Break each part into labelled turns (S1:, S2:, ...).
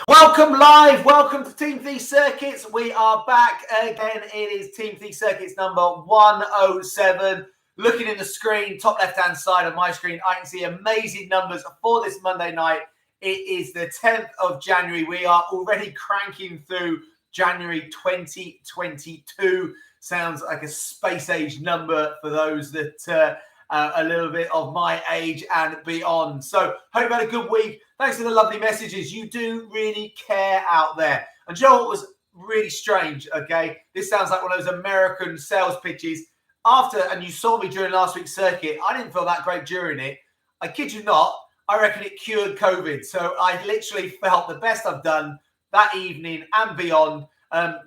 S1: Welcome live. Welcome to TeamThie Circuits. We are back again. It is TeamThie Circuits number 107. Looking in the screen, top left-hand side of my screen, I can see amazing numbers for this Monday night. It is the 10th of January. We are already cranking through January 2022. Sounds like a space-age number for those that a little bit of my age and beyond. So hope you had a good week. Thanks for the lovely messages. You do really care out there. And you know what was really strange, okay? This sounds like one of those American sales pitches. And you saw me during last week's circuit, I didn't feel that great during it. I kid you not, I reckon it cured COVID. So I literally felt the best I've done that evening and beyond.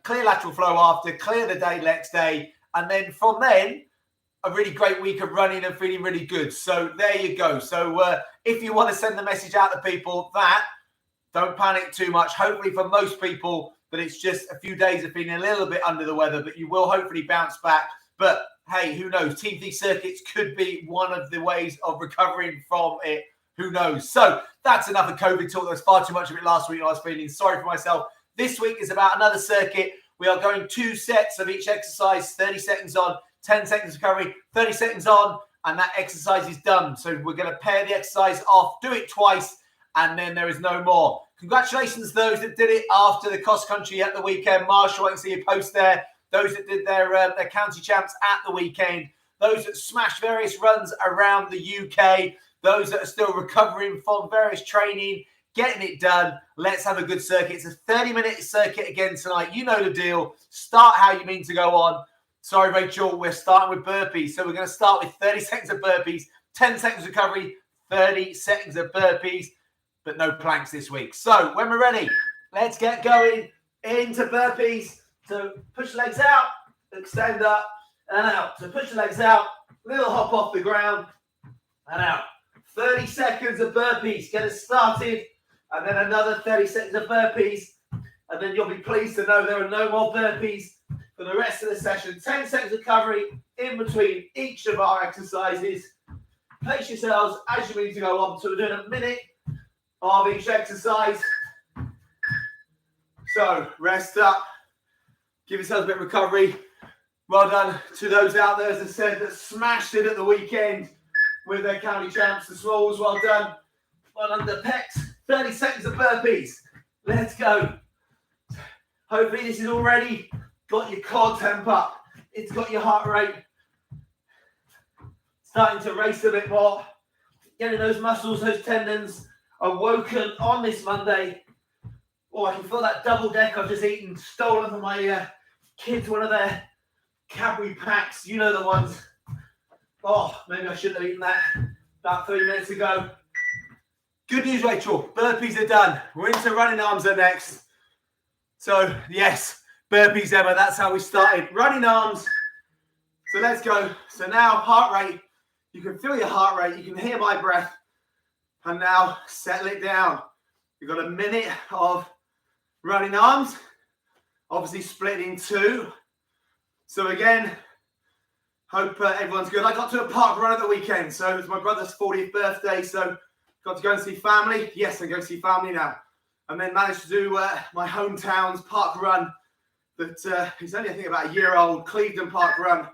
S1: Clear lateral flow after, clear the next day. And then from then, a really great week of running and feeling really good. So there you go. So if you want to send the message out to people, don't panic too much. Hopefully for most people that it's just a few days of feeling a little bit under the weather, but you will hopefully bounce back. But hey, who knows? TeamThie Circuits could be one of the ways of recovering from it. Who knows? So that's enough of COVID talk. There was far too much of it last week. I was feeling sorry for myself. This week is about another circuit. We are going 2 sets of each exercise, 30 seconds on, 10 seconds recovery, 30 seconds on, and that exercise is done. So we're going to pair the exercise off, do it twice, and then there is no more. Congratulations those that did it after the cross country at the weekend. Marshall, I can see you post there. Those that did their county champs at the weekend. Those that smashed various runs around the UK. Those that are still recovering from various training, getting it done. Let's have a good circuit. It's a 30-minute circuit again tonight. You know the deal. Start how you mean to go on. Sorry, Rachel, we're starting with burpees. So we're going to start with 30 seconds of burpees, 10 seconds recovery, 30 seconds of burpees, but no planks this week. So when we're ready, let's get going into burpees. So push the legs out, extend up and out. So push the legs out, little hop off the ground and out. 30 seconds of burpees. Get us started. And then another 30 seconds of burpees. And then you'll be pleased to know there are no more burpees for the rest of the session. 10 seconds recovery in between each of our exercises. Pace yourselves as you need to go on. So we're doing a minute of each exercise. So rest up. Give yourselves a bit of recovery. Well done to those out there, as I said, that smashed it at the weekend with their county champs. The smalls, well done. Well done, the pecs. 30 seconds of burpees. Let's go. Hopefully this is already got your core temp up. It's got your heart rate starting to race a bit more. Getting those muscles, those tendons awoken on this Monday. Oh, I can feel that double deck I've just eaten, stolen from my kids, one of their Cadbury packs. You know the ones. Oh, maybe I shouldn't have eaten that about 3 minutes ago. Good news, Rachel. Burpees are done. We're into running arms next. So, yes, burpees, Emma. That's how we started. Running arms. So let's go. So now, heart rate. You can feel your heart rate. You can hear my breath. And now, settle it down. We've got a minute of running arms. Obviously, split in 2. So again, hope everyone's good. I got to a park run at the weekend. So it was my brother's 40th birthday. So got to go and see family. Yes, I go see family now. And then managed to do my hometown's park run that is only, I think, about a year old, Clevedon Park Run,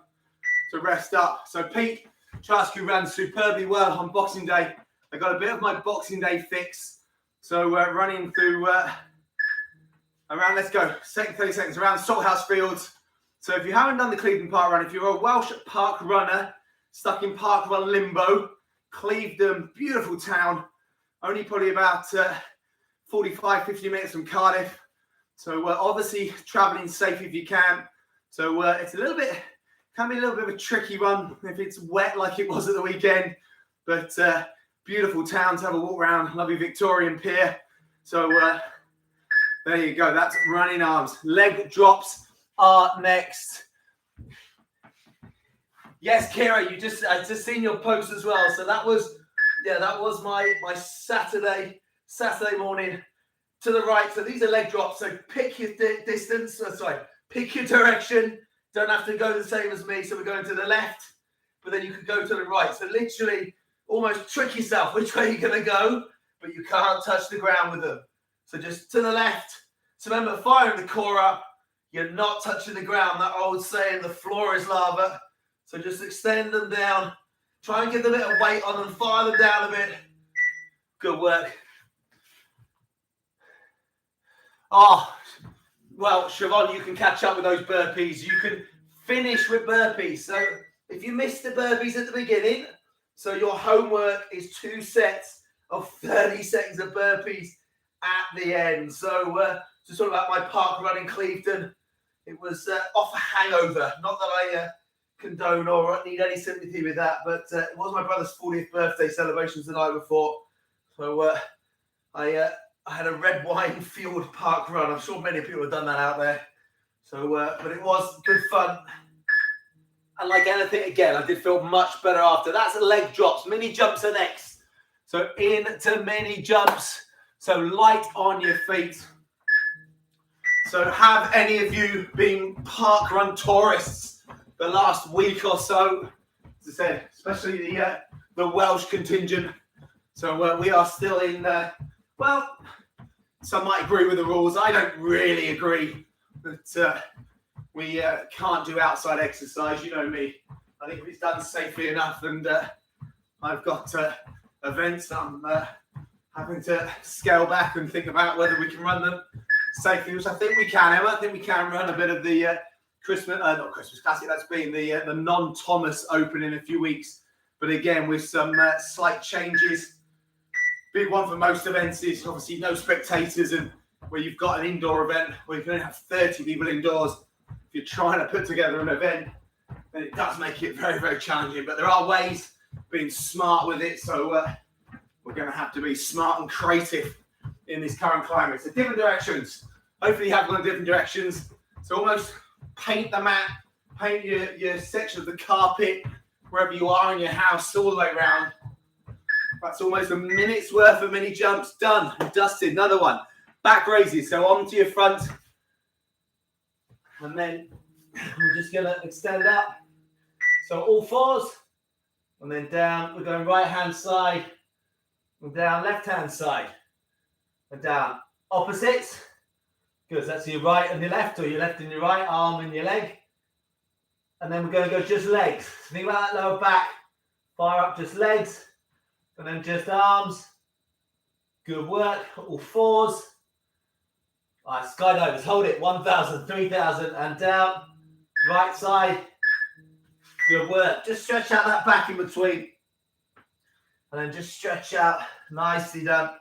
S1: to rest up. So Pete Charsky ran superbly well on Boxing Day. I got a bit of my Boxing Day fix. So running through around, let's go, 30 seconds, around Salthouse Fields. So if you haven't done the Clevedon Park Run, if you're a Welsh park runner, stuck in park run limbo, Clevedon, beautiful town, only probably about 45, 50 minutes from Cardiff. So obviously traveling safe if you can. So it's can be a little bit of a tricky run if it's wet like it was at the weekend. But beautiful town to have a walk around, lovely Victorian pier. So there you go, that's running arms. Leg drops are next. Yes, Kira, I just seen your post as well. So that was my Saturday morning to the right. So these are leg drops. So pick your distance. Pick your direction. Don't have to go the same as me. So we're going to the left, but then you can go to the right. So literally almost trick yourself which way you're going to go, but you can't touch the ground with them. So just to the left. So remember, firing the core up. You're not touching the ground. That old saying, the floor is lava. So just extend them down. Try and give them a bit of weight on them. Fire them down a bit. Good work. Oh, well, Siobhan, you can catch up with those burpees. You can finish with burpees. So if you missed the burpees at the beginning, so your homework is 2 sets of 30 seconds of burpees at the end. So just talk about my park run in Clevedon. It was off a hangover. Not that I condone or need any sympathy with that, but it was my brother's 40th birthday celebrations the night before. So I had a red wine fueled park run. I'm sure many people have done that out there. So, but it was good fun. And like anything, again, I did feel much better after. That's leg drops. Mini jumps are next. So into mini jumps. So light on your feet. So have any of you been park run tourists the last week or so? As I said, especially the Welsh contingent. So we are still in, well, some might agree with the rules. I don't really agree that we can't do outside exercise. You know me. I think if it's done safely enough, and I've got events that I'm having to scale back and think about whether we can run them safely, which I think we can, Emma. I think we can run a bit of the not Christmas Classic. That's been the non-Thomas Open in a few weeks. But again, with some slight changes. Big one for most events is obviously no spectators, and where you've got an indoor event where you can only have 30 people indoors. If you're trying to put together an event, then it does make it very, very challenging. But there are ways being smart with it. So we're going to have to be smart and creative in this current climate. So different directions. Hopefully you have gone different directions. So almost paint the mat, paint your section of the carpet, wherever you are in your house, all the way around. That's almost a minute's worth of mini jumps done and dusted. Another one. Back raises. So onto your front. And then we're just going to extend up. So all fours. And then down. We're going right hand side. And down left hand side. And down. Opposites. Good. So that's your right and your left, or your left and your right, arm and your leg. And then we're going to go just legs. So think about that lower back. Fire up just legs. And then just arms. Good work. All fours. All right, skydivers. Hold it. 1,000, 3,000 and down. Right side. Good work. Just stretch out that back in between. And then just stretch out. Nicely done.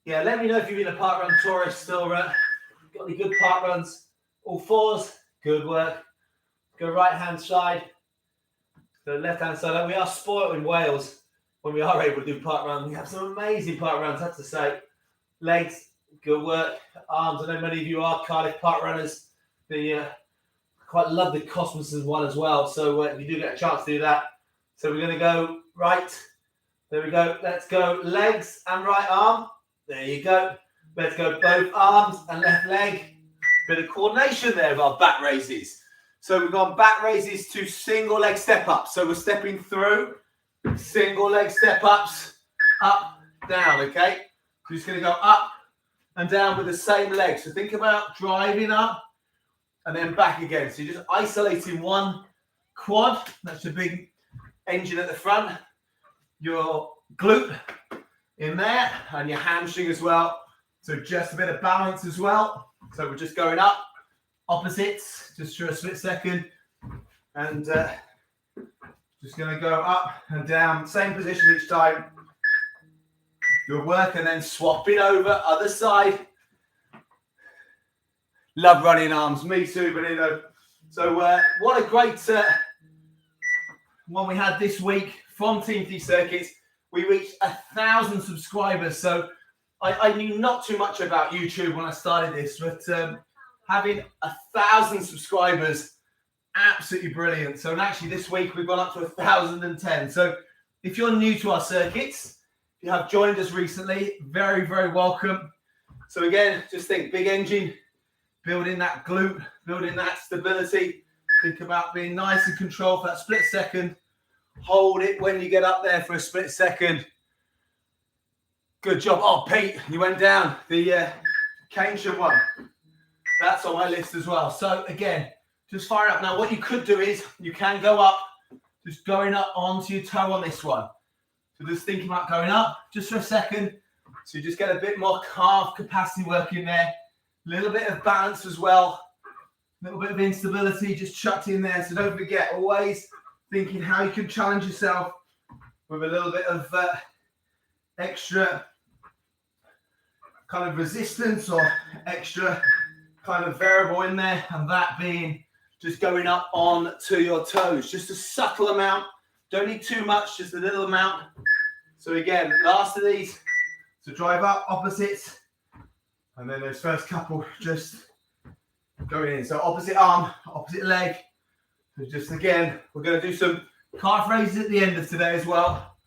S1: Yeah, let me know if you've been a park run tourist or got any good park runs. All fours. Good work. Go right hand side. Go left hand side. We are spoiled in Wales. When we are able to do park runs, we have some amazing park runs, I have to say. Legs, good work. Arms, I know many of you are Cardiff park runners. They quite love the Cosmos one as well. So if you do get a chance to do that. So we're going to go right. There we go. Let's go legs and right arm. There you go. Let's go both arms and left leg. Bit of coordination there of our back raises. So we've gone back raises to single leg step up. So we're stepping through. Single leg step ups, up, down, okay? So just going to go up and down with the same leg. So think about driving up and then back again. So you're just isolating one quad. That's your big engine at the front. Your glute in there and your hamstring as well. So just a bit of balance as well. So we're just going up, opposites, just for a split second. And just going to go up and down, same position each time. Good work, and then swapping over, other side. Love running arms, me too, but you know. So what a great one we had this week from TeamThie Circuits. We reached 1,000 subscribers. So I knew not too much about YouTube when I started this, but having 1,000 subscribers, absolutely brilliant. So actually this week we've gone up to 1,010. So if you're new to our circuits, if you have joined us recently, very, very welcome. So again, just think big engine, building that glute, building that stability. Think about being nice and controlled for that split second. Hold it when you get up there for a split second. Good job. Oh, Pete, you went down. The Cane should one. That's on my list as well. So again, just fire up. Now what you could do is you can go up, just going up onto your toe on this one. So just thinking about going up just for a second. So you just get a bit more calf capacity work in there. A little bit of balance as well. A little bit of instability just chucked in there. So don't forget, always thinking how you can challenge yourself with a little bit of extra kind of resistance or extra kind of variable in there, and that being just going up on to your toes. Just a subtle amount. Don't need too much, just a little amount. So again, last of these, so drive up opposites, and then those first couple just going in. So opposite arm, opposite leg. So just again, we're going to do some calf raises at the end of today as well.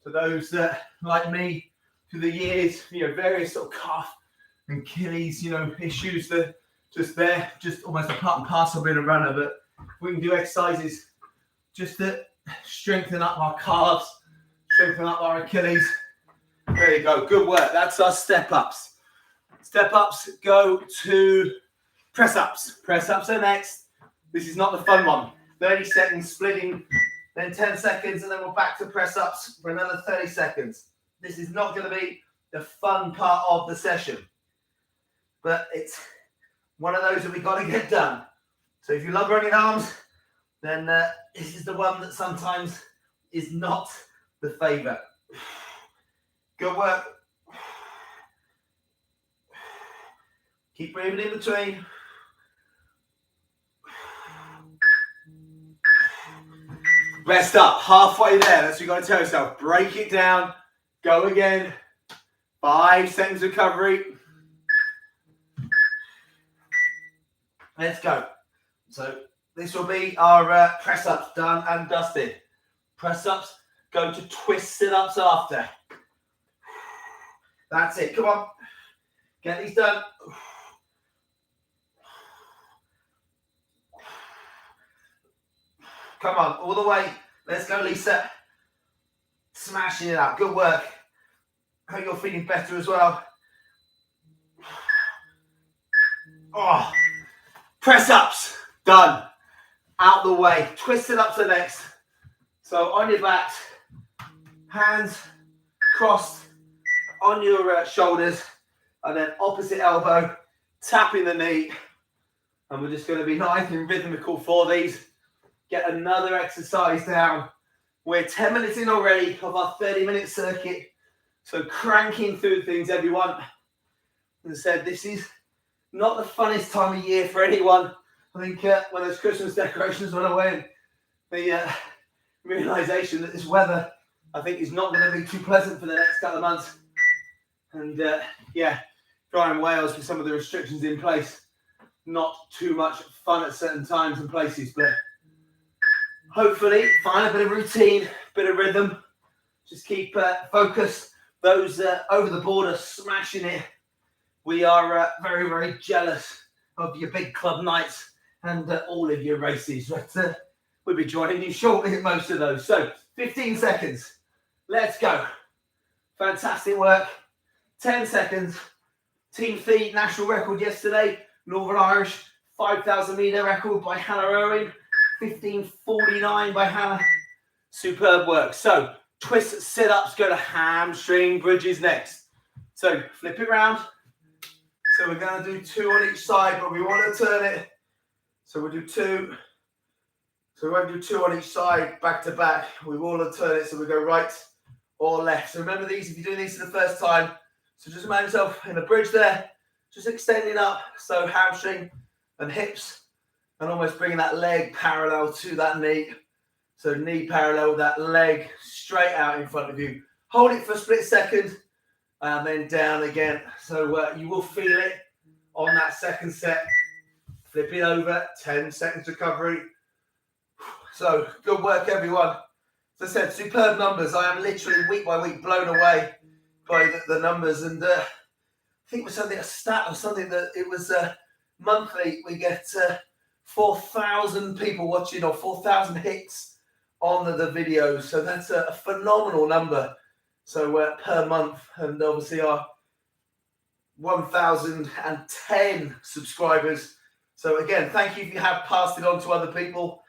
S1: For those that, like me, through the years, various sort of calf and Achilles, issues that just almost a part and parcel of being a runner. But we can do exercises just to strengthen up our calves, strengthen up our Achilles. There you go, good work. That's our step ups. Step ups go to press ups. Press ups are next. This is not the fun one. 30 seconds splitting, then 10 seconds, and then we're back to press ups for another 30 seconds. This is not going to be the fun part of the session, but it's one of those that we got to get done. So if you love running arms, then this is the one that sometimes is not the favourite. Good work. Keep breathing in between. Rest up, halfway there. That's what you got to tell yourself. Break it down. Go again. 5 seconds recovery. Let's go. So this will be our press ups done and dusted. Press ups, go to twist sit ups after. That's it. Come on. Get these done. Come on, all the way. Let's go, Lisa. Smashing it out. Good work. Hope you're feeling better as well. Oh, press ups. Done. Out the way. Twist it up to the next. So on your back, hands crossed on your shoulders, and then opposite elbow, tapping the knee. And we're just going to be nice and rhythmical for these. Get another exercise down. We're 10 minutes in already of our 30-minute circuit. So cranking through things, everyone. As I said, this is not the funnest time of year for anyone. I think when those Christmas decorations went away, the realisation that this weather, I think, is not going to be too pleasant for the next couple of months. And dry in Wales with some of the restrictions in place. Not too much fun at certain times and places, but hopefully find a bit of routine, bit of rhythm. Just keep focus. Those over the border smashing it. We are very, very jealous of your big club nights and all of your races. But we'll be joining you shortly at most of those. So 15 seconds. Let's go. Fantastic work. 10 seconds. TeamThie national record yesterday. Northern Irish 5,000 metre record by Hannah Owen. 15:49 by Hannah. Superb work. So twist sit-ups go to hamstring bridges next. So flip it round. So we're going to do 2 on each side, but we want to turn it. So we'll do 2. So we won't do 2 on each side back to back. We will turn it so we go right or left. So remember these if you're doing these for the first time. So just imagine yourself in a bridge there, just extending up. So hamstring and hips, and almost bringing that leg parallel to that knee. So knee parallel, that leg straight out in front of you. Hold it for a split second, and then down again. So you will feel it on that second set. Flip it over, 10 seconds recovery. So good work, everyone. As I said, superb numbers. I am literally week by week blown away by the numbers. And I think it was something, a stat or something that it was monthly. We get 4,000 people watching or 4,000 hits on the videos. So that's a phenomenal number. So per month, and obviously our 1,010 subscribers. So again, thank you if you have passed it on to other people.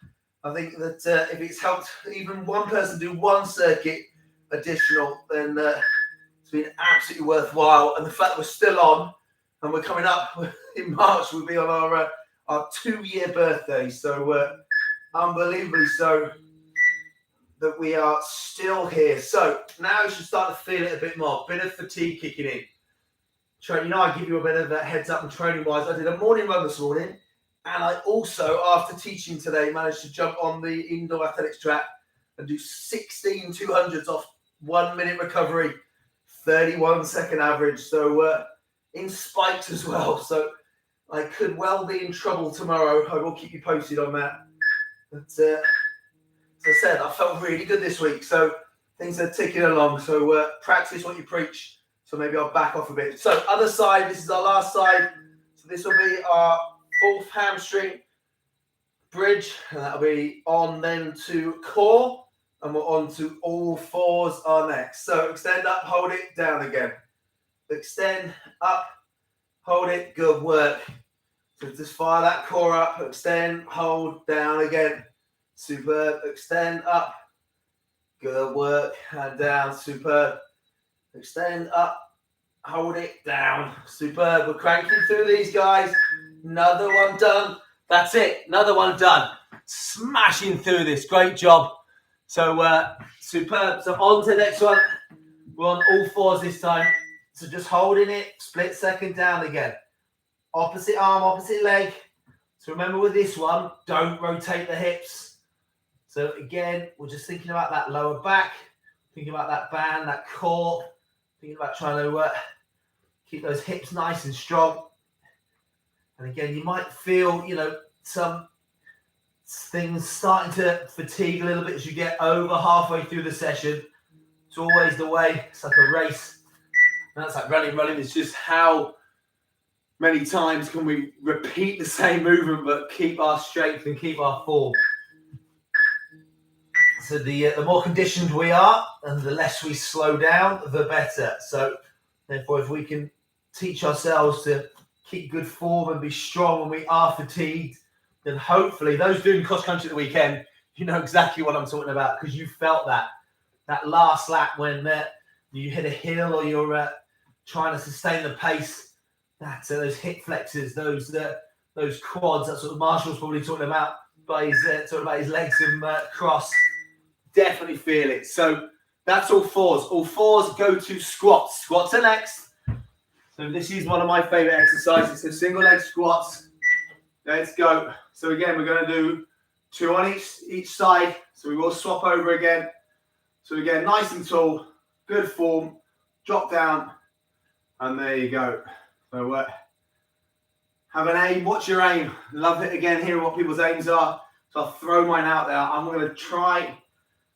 S1: I think that if it's helped even one person do one circuit additional, then it's been absolutely worthwhile. And the fact that we're still on and we're coming up in March, we'll be on our 2-year birthday. So unbelievably so that we are still here. So now you should start to feel it a bit more. Bit of fatigue kicking in. I give you a bit of a heads up and training wise. I did a morning run this morning, and I also, after teaching today, managed to jump on the indoor athletics track and do 16 200s off 1 minute recovery, 31-second average. So in spikes as well. So I could well be in trouble tomorrow. I will keep you posted on that. But as I said, I felt really good this week. So things are ticking along. So practice what you preach. So maybe I'll back off a bit. So other side, this is our last side. So this will be our 4th hamstring bridge. And that'll be on then to core. And we're on to all fours are next. So extend up, hold it, down again. Extend up, hold it, good work. So just fire that core up, extend, hold, down again. Superb. Extend up, good work, and down, superb. Extend up, hold it, down, superb. We're cranking through these, guys. Another one done. That's it, another one done. Smashing through this, great job. So superb. So on to the next one. We're on all fours this time. So just holding it, split second, down again. Opposite arm, opposite leg. So remember with this one, don't rotate the hips. So again, we're just thinking about that lower back, thinking about that band, that core, thinking about trying to keep those hips nice and strong. And again, you might feel, some things starting to fatigue a little bit as you get over halfway through the session. It's always the way. It's like a race. And that's like running. It's just how many times can we repeat the same movement but keep our strength and keep our form. So the more conditioned we are and the less we slow down, the better. So therefore, if we can teach ourselves to keep good form and be strong when we are fatigued, then hopefully those doing cross country at the weekend, you know exactly what I'm talking about because you felt that last lap when you hit a hill or you're trying to sustain the pace. That those hip flexors, those quads. That's what Marshall's probably talking about by his talking about his legs and cross. Definitely feel it. So that's all fours. All fours go to squats. Squats are next. So this is one of my favorite exercises. So single leg squats. Let's go. So again, we're going to do 2 on each side. So we will swap over again. So again, nice and tall, good form. Drop down, and there you go. So have an aim. What's your aim? Love it again. Hearing what people's aims are. So I'll throw mine out there. I'm going to try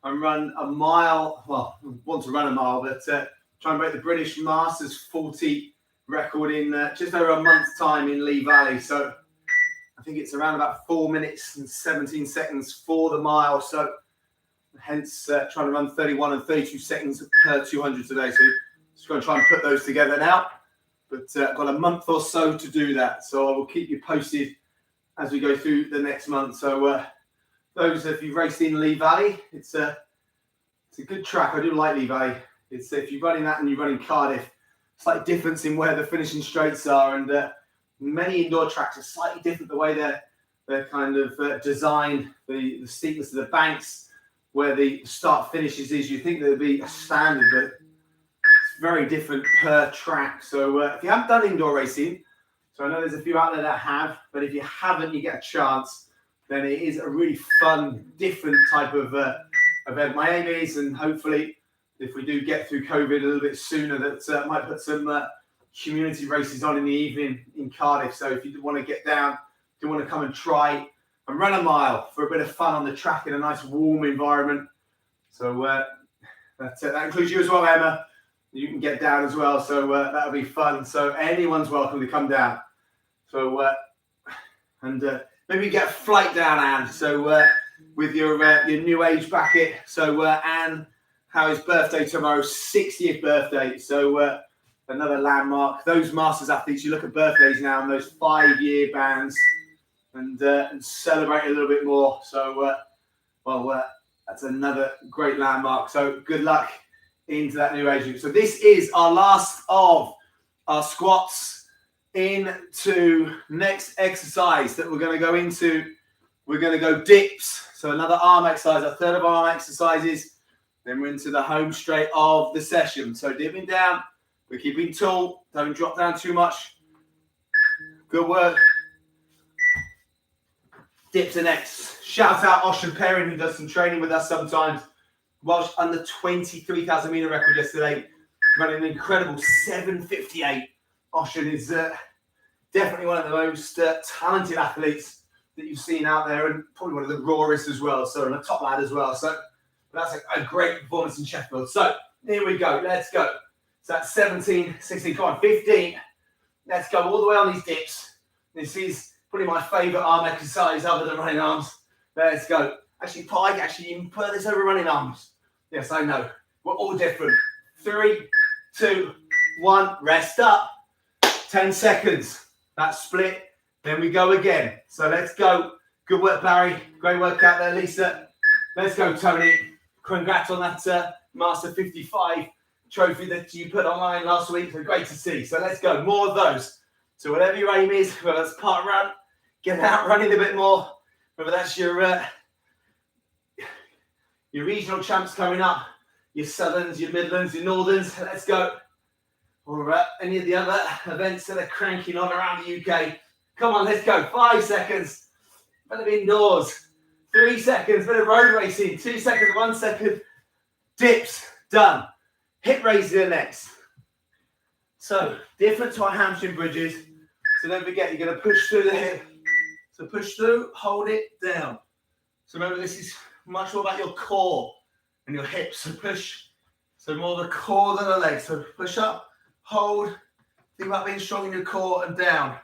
S1: and run a mile. Well, I want to run a mile, but try and break the British Masters 40 record in just over a month's time in Lee Valley. So I think it's around about 4 minutes and 17 seconds for the mile. So hence trying to run 31 and 32 seconds per 200 today. So just going to try and put those together now. But I've got a month or so to do that. So I will keep you posted as we go through the next month. So those, if you've raced in Lee Valley, it's a good track. I do like Lee Valley. It's if you're running that and you're running Cardiff, slight difference in where the finishing straights are. And many indoor tracks are slightly different the way they're kind of designed, the steepness of the banks, where the start finishes is. You think there'd be a standard, but it's very different per track. So if you haven't done indoor racing, so I know there's a few out there that have, but if you haven't, you get a chance, then it is a really fun, different type of event. My aim is, and hopefully if we do get through COVID a little bit sooner, that I might put some community races on in the evening in Cardiff. So if you want to get down, do want to come and try and run a mile for a bit of fun on the track in a nice warm environment. So that includes you as well, Emma. You can get down as well. So that'll be fun. So anyone's welcome to come down. So maybe get a flight down, Anne. So with your new age bracket. So Anne, Harry's birthday tomorrow, 60th birthday. So another landmark. Those masters athletes, you look at birthdays now and those 5-year bands and celebrate a little bit more. So, that's another great landmark. So good luck into that new age group. So this is our last of our squats into next exercise that we're going to go into. We're going to go dips. So another arm exercise, a third of our arm exercises. Then we're into the home straight of the session. So dipping down, we're keeping tall. Don't drop down too much. Good work. Dips are next. Shout out Ocean Perrin, who does some training with us sometimes. Welsh under 23,000 meter record yesterday, running an incredible 7:58. Ocean is definitely one of the most talented athletes that you've seen out there, and probably one of the rawest as well. So, and a top lad as well. So, that's a great performance in Sheffield. So, here we go. Let's go. So, that's 17, 16, come on, 15. Let's go all the way on these dips. This is probably my favourite arm exercise other than running arms. Let's go. Actually, Pike, you can put this over running arms. Yes, I know. We're all different. 3, 2, 1. Rest up. 10 seconds. That's split. Then we go again. So let's go. Good work, Barry. Great work out there, Lisa. Let's go, Tony. Congrats on that Master 55 trophy that you put online last week. So great to see. So let's go. More of those. So whatever your aim is, whether that's part run, get out running a bit more, whether that's your regional champs coming up, your Southerns, your Midlands, your Northerns, let's go. Or any of the other events that are cranking on around the UK. Come on, let's go. 5 seconds. Better be indoors. 3 seconds. Bit of road racing. 2 seconds. 1 second. Dips. Done. Hip raises are next. So, different to our hamstring bridges. So don't forget, you're going to push through the hip. So push through, hold it down. So remember, this is much more about your core and your hips. So push. So more the core than the legs. So push up, hold. Think about being strong in your core and down.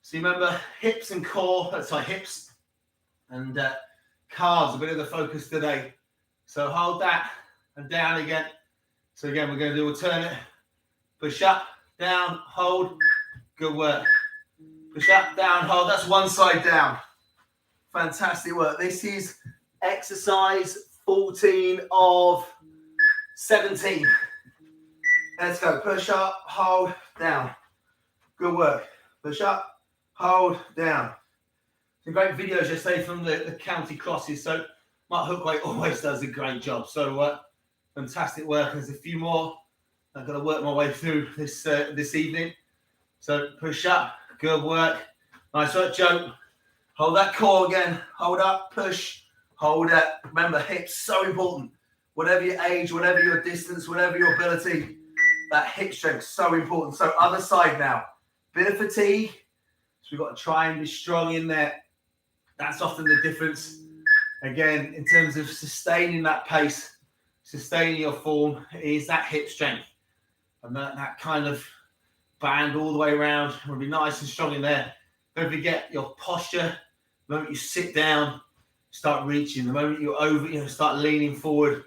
S1: So remember, hips and core, hips and calves, a bit of the focus today. So hold that and down again. So again, we're going to do alternate. Push up, down, hold. Good work. Push up, down, hold. That's one side down. Fantastic work. This is exercise 14 of 17. Let's go. Push up, hold, down. Good work. Push up, hold, down. Some great videos yesterday from the county crosses. So Mark Hookway always does a great job. So fantastic work. There's a few more I've got to work my way through this evening. So push up. Good work. Nice work, Joe. Hold that core again. Hold up, push, hold up. Remember, hips so important. Whatever your age, whatever your distance, whatever your ability, that hip strength so important. So other side now. Bit of fatigue. So we've got to try and be strong in there. That's often the difference. Again, in terms of sustaining that pace, sustaining your form, is that hip strength. And that kind of band all the way around. Will be nice and strong in there. Don't forget your posture. The moment you sit down, start reaching. The moment you start leaning forward,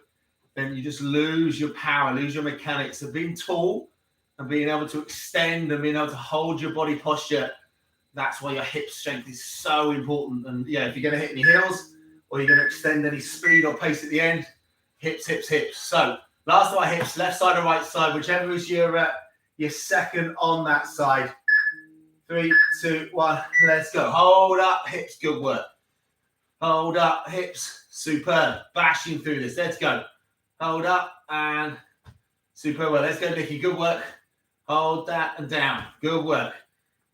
S1: then you just lose your power, lose your mechanics. So being tall and being able to extend and being able to hold your body posture, that's why your hip strength is so important. And yeah, if you're going to hit any heels or you're going to extend any speed or pace at the end, hips, hips, hips. So last of our hips, left side or right side, whichever is your second on that side. 3, 2, 1, let's go. Hold up, hips, good work. Hold up, hips, superb. Bashing through this, let's go. Hold up and superb work. Let's go, Nicky, good work. Hold that and down, good work.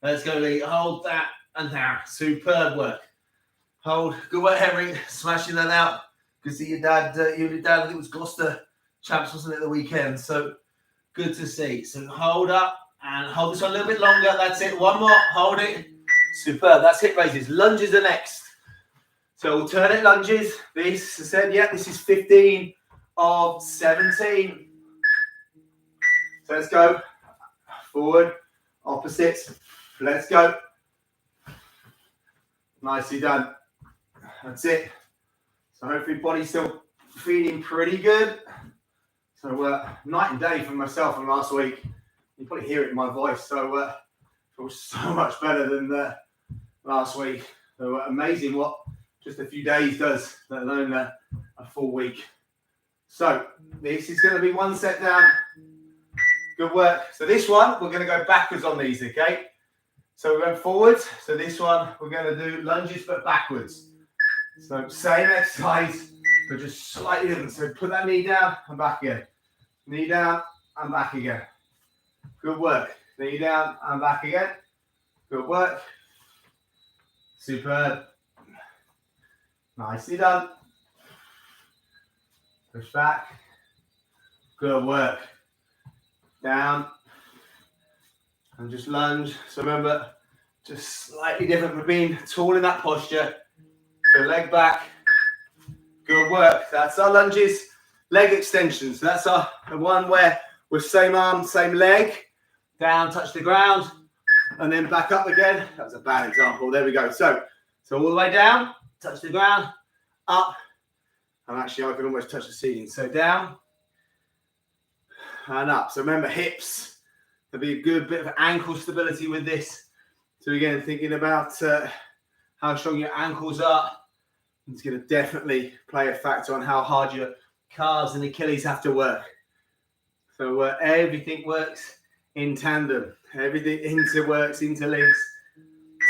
S1: Let's go, Lee, hold that and down. Superb work. Hold, good work, Henry, smashing that out. Good to see your dad, I think it was Gloucester champs, wasn't it, the weekend? So good to see. So hold up. And hold this one a little bit longer. That's it. One more. Hold it. Superb. That's hip raises. Lunges are next. So alternate lunges. This, I said, yeah, this is 15 of 17. So let's go. Forward. Opposites. Let's go. Nicely done. That's it. So hopefully body's still feeling pretty good. So night and day for myself from last week. You probably hear it in my voice. So it was so much better than last week. So amazing what just a few days does, let alone a full week. So this is going to be one set down. Good work. So this one, we're going to go backwards on these, okay? So we're going forwards. So this one, we're going to do lunges but backwards. So same exercise, but just slightly different. So put that knee down and back again. Knee down and back again. Good work. Knee down and back again. Good work. Superb. Nicely done. Push back. Good work. Down. And just lunge. So remember, just slightly different from being tall in that posture. So leg back. Good work. That's our lunges. Leg extensions. That's our the one where we're same arm, same leg. Down, touch the ground. And then back up again. That was a bad example. There we go. So all the way down, touch the ground, up. And actually, I can almost touch the ceiling. So down and up. So remember, hips. There'll be a good bit of ankle stability with this. So again, thinking about how strong your ankles are. It's going to definitely play a factor on how hard your calves and Achilles have to work. So everything works in tandem. Everything interlinks.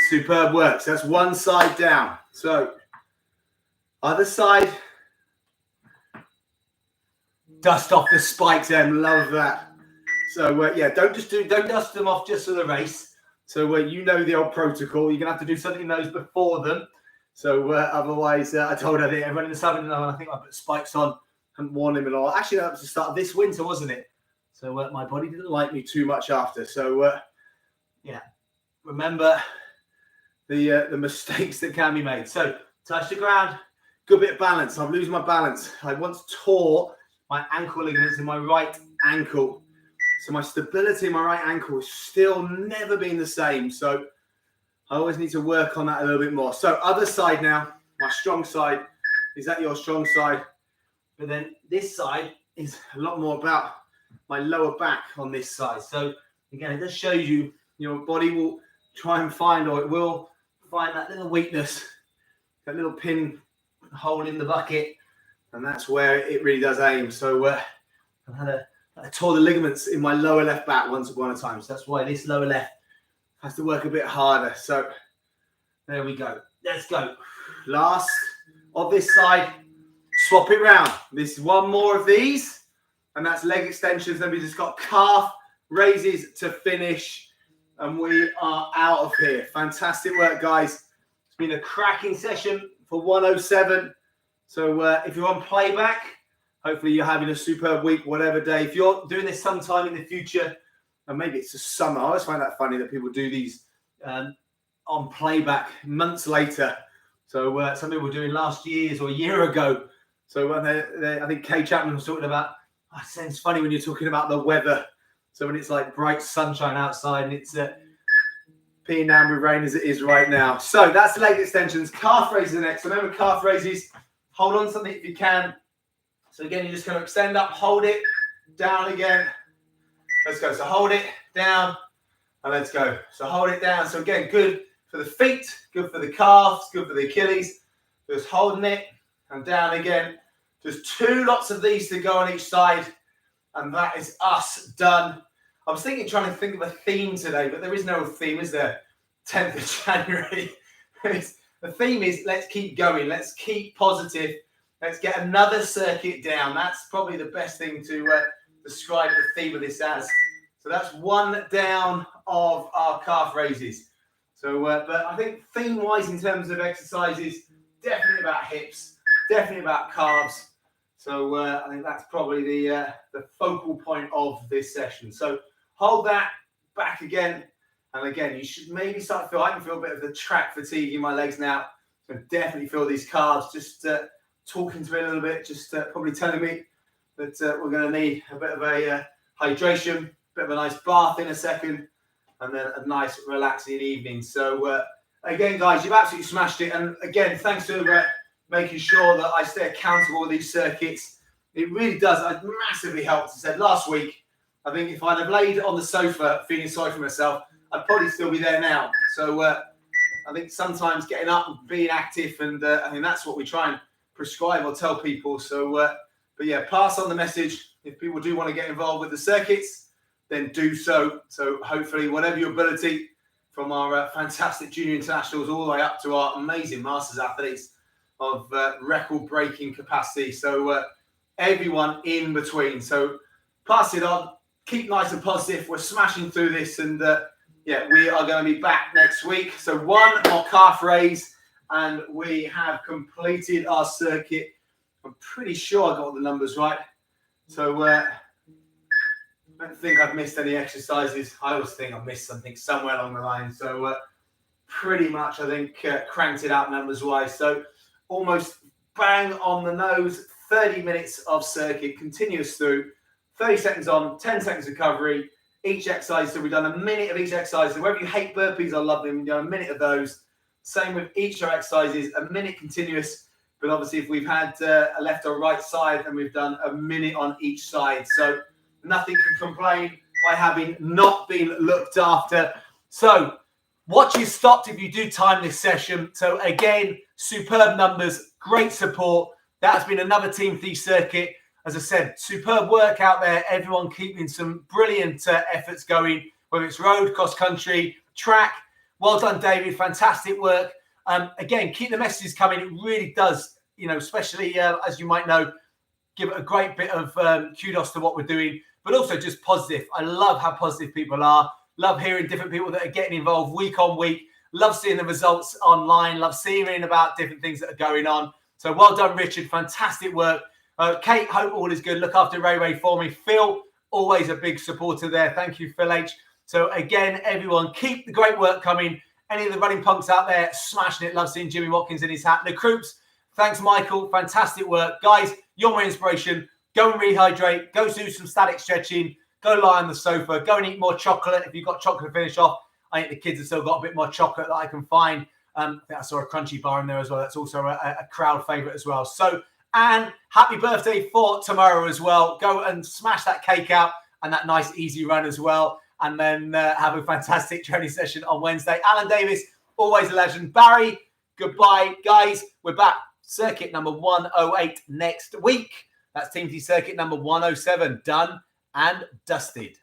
S1: Superb work. So that's one side down. So other side. Dust off the spikes, Em. Love that. So yeah, don't dust them off just for the race. So you know the old protocol. You're gonna have to do something in those before them. So otherwise, I told her that everyone in the summer, and I think I put spikes on, hadn't worn them at all. Actually, that was the start of this winter, wasn't it? So my body didn't like me too much after. So yeah, remember the mistakes that can be made. So touch the ground, good bit of balance. I'm losing my balance. I once tore my ankle ligaments in my right ankle. So my stability in my right ankle has still never been the same. So I always need to work on that a little bit more. So other side now, my strong side. Is that your strong side? But then this side is a lot more about my lower back on this side. So again, it just shows you your body will try and find, or it will find that little weakness, that little pin hole in the bucket. And that's where it really does aim. So I tore the ligaments in my lower left back once upon a time. So that's why this lower left has to work a bit harder. So there we go. Let's go. Last of this side, swap it round. This is one more of these, and that's leg extensions. Then we just got calf raises to finish, and we are out of here. Fantastic work, guys. It's been a cracking session for 107. So if you're on playback, hopefully you're having a superb week, whatever day. If you're doing this sometime in the future, and maybe it's the summer. I always find that funny that people do these on playback months later. So some people were doing last year's or a year ago. So when I think Kay Chapman was talking about, it sounds funny when you're talking about the weather. So when it's like bright sunshine outside and it's peeing down with rain as it is right now. So that's leg extensions. Calf raises next. Remember calf raises, hold on to something if you can. So again, you're just going to extend up, hold it, down again. Let's go. So hold it down and let's go. So hold it down. So again, good for the feet, good for the calves, good for the Achilles. Just holding it and down again. Just 2 lots of these to go on each side. And that is us done. I was trying to think of a theme today, but there is no theme, is there? 10th of January. The theme is let's keep going. Let's keep positive. Let's get another circuit down. That's probably the best thing to describe the theme of this as. So that's one down of our calf raises. So, but I think theme-wise in terms of exercises, definitely about hips, definitely about calves. So I think that's probably the focal point of this session. So hold that back again. And again, you should maybe start to feel, I can feel a bit of the track fatigue in my legs now. So definitely feel these calves, just talking to me a little bit, just probably telling me that we're going to need a bit of a hydration, bit of a nice bath in a second, and then a nice relaxing evening. So again, guys, you've absolutely smashed it. And again, thanks for making sure that I stay accountable with these circuits. It really does. It massively helps. I said last week, I think if I'd have laid on the sofa feeling sorry for myself, I'd probably still be there now. So I think sometimes getting up and being active, and I think that's what we try and prescribe or tell people. So, but yeah, pass on the message. If people do want to get involved with the circuits, then do so. So hopefully, whatever your ability, from our fantastic junior internationals all the way up to our amazing masters athletes of record-breaking capacity. So everyone in between. So pass it on. Keep nice and positive. We're smashing through this, and yeah, we are going to be back next week. So one more calf raise, and we have completed our circuit. I'm pretty sure I got the numbers right. So I don't think I've missed any exercises. I always think I've missed something somewhere along the line. So pretty much, I think, cranked it out numbers-wise. So almost bang on the nose. 30 minutes of circuit, continuous through. 30 seconds on, 10 seconds recovery, each exercise. So we've done a minute of each exercise. So whether you hate burpees, I love them. We've done a minute of those. Same with each of our exercises, a minute continuous. But obviously, if we've had a left or right side, then we've done a minute on each side. So nothing can complain by having not been looked after. So watch is stopped if you do time this session. So again, superb numbers, great support. That's been another TeamThie circuit. As I said, superb work out there. Everyone keeping some brilliant efforts going, whether it's road, cross country, track. Well done, David. Fantastic work. Again, keep the messages coming. It really does, especially as you might know, give it a great bit of kudos to what we're doing, but also just positive. I love how positive people are. Love hearing different people that are getting involved week on week. Love seeing the results online. Love seeing about different things that are going on. So well done, Richard. Fantastic work. Kate, hope all is good. Look after Ray for me. Phil, always a big supporter there. Thank you, Phil H. So again, everyone, keep the great work coming. Any of the running punks out there, smashing it. Love seeing Jimmy Watkins in his hat. The Croops, thanks, Michael. Fantastic work. Guys, you're my inspiration. Go and rehydrate. Go do some static stretching. Go lie on the sofa. Go and eat more chocolate. If you've got chocolate to finish off, I think the kids have still got a bit more chocolate that I can find. I think I saw a crunchy bar in there as well. That's also a crowd favourite as well. So, and happy birthday for tomorrow as well. Go and smash that cake out and that nice easy run as well. And then have a fantastic training session on Wednesday. Alan Davis, always a legend. Barry, goodbye. Guys, we're back. Circuit number 108 next week. That's TeamThie circuit number 107. Done and dusted.